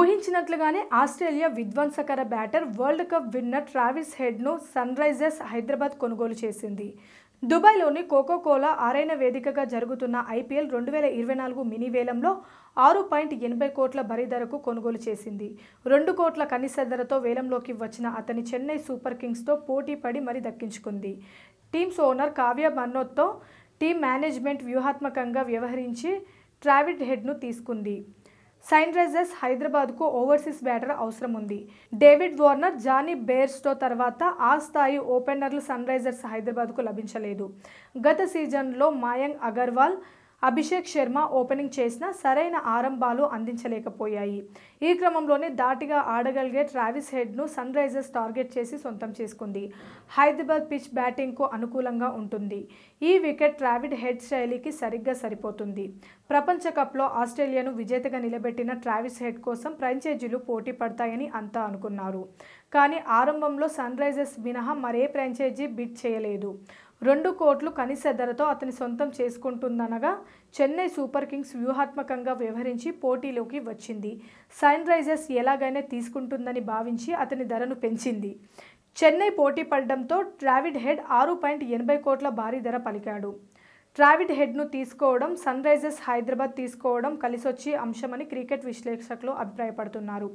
ఊహించినట్లుగానే Australia విధ్వంసకర batter world cup winner Travis హెడ్ను Sunrisers Hyderabad కొనుగోలు చేసింది. దుబాయ్లోని కోకోకోలా అరేనా వేదికగా జరుగుతున్న ఐపీఎల్ 2024 మినీ వేలంలో 6.80 కోట్ల భారీ ధరకు కొనుగోలు చేసింది. 2 కోట్ల కనీస ధరతో వేలంలోకి వచ్చిన అతని చెన్నై సూపర్ కింగ్స్తో పోటీ పడి మరీ దక్కించుకుంది. టీమ్స్ ఓనర్ కావ్య మన్నోత్తో టీం మేనేజ్మెంట్ వ్యూహాత్మకంగా వ్యవహరించి ట్రావిస్ హెడ్ను తీసుకుంది. సన్ రైజర్స్ హైదరాబాద్కు ఓవర్సీస్ బ్యాటర్ అవసరం ఉంది. డేవిడ్ వార్నర్, జానీ బెయిర్స్టో తర్వాత ఆ స్థాయి ఓపెనర్లు సన్ రైజర్స్ హైదరాబాద్కు లభించలేదు. గత సీజన్లో మయాంక్ అగర్వాల్, అభిషేక్ శర్మ ఓపెనింగ్ చేసినా సరైన ఆరంభాలు అందించలేకపోయాయి. ఈ క్రమంలోనే ధాటిగా ఆడగలిగే ట్రావిస్ హెడ్ను సన్ రైజర్స్ టార్గెట్ చేసి సొంతం చేసుకుంది. హైదరాబాద్ పిచ్ బ్యాటింగ్కు అనుకూలంగా ఉంటుంది. ఈ వికెట్ ట్రావిస్ హెడ్ శైలికి సరిగ్గా సరిపోతుంది. ప్రపంచ కప్లో ఆస్ట్రేలియాను విజేతగా నిలబెట్టిన ట్రావిస్ హెడ్ కోసం ఫ్రాంచైజీలు పోటీ పడతాయని అంతా అనుకున్నారు. కానీ ఆరంభంలో సన్ రైజర్స్ మినహా మరే ఫ్రాంచైజీ బిడ్ చేయలేదు. 2 కోట్లు కనీస ధరతో అతని సొంతం చేసుకుంటుందనగా చెన్నై సూపర్ కింగ్స్ వ్యూహాత్మకంగా వ్యవహరించి పోటీలోకి వచ్చింది. సన్ రైజర్స్ ఎలాగైనా తీసుకుంటుందని భావించి అతని ధరను పెంచింది. చెన్నై పోటీ పడడంతో ట్రావిస్ హెడ్ 6.80 కోట్ల భారీ ధర పలికాడు. ట్రావిస్ హెడ్ను తీసుకోవడం, సన్ రైజర్స్ హైదరాబాద్ తీసుకోవడం కలిసొచ్చే అంశమని క్రికెట్ విశ్లేషకులు అభిప్రాయపడుతున్నారు.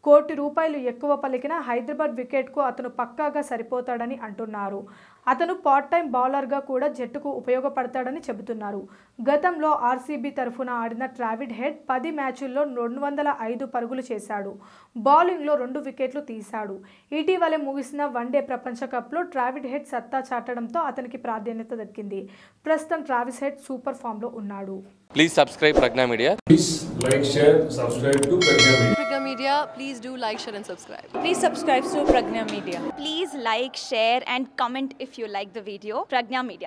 ₹1 కోటి ఎక్కువ పలికిన హైదరాబాద్ వికెట్కు అతను పక్కాగా సరిపోతాడని అంటున్నారు. అతను పార్ట్ టైం బౌలర్గా కూడా జట్టుకు ఉపయోగపడతాడని చెబుతున్నారు. గతంలో ఆర్సీబీ తరఫున ఆడిన ట్రావిస్ హెడ్ 10 మ్యాచుల్లో 205 పరుగులు చేశాడు. బౌలింగ్లో 2 వికెట్లు తీశాడు. ఇటీవలే ముగిసిన వన్డే ప్రపంచ కప్లో ట్రావిస్ హెడ్ సత్తా చాటడంతో అతనికి ప్రాధాన్యత దక్కింది. ప్రస్తుతం ట్రావిస్ హెడ్ సూపర్ ఫామ్లో ఉన్నాడు. Please subscribe Pragna Media. Please like, share, subscribe to Pragna Media. Pragna Media, please do like, share and subscribe. Please subscribe to Pragna Media. Please like, share and comment if you like the video. Pragna Media.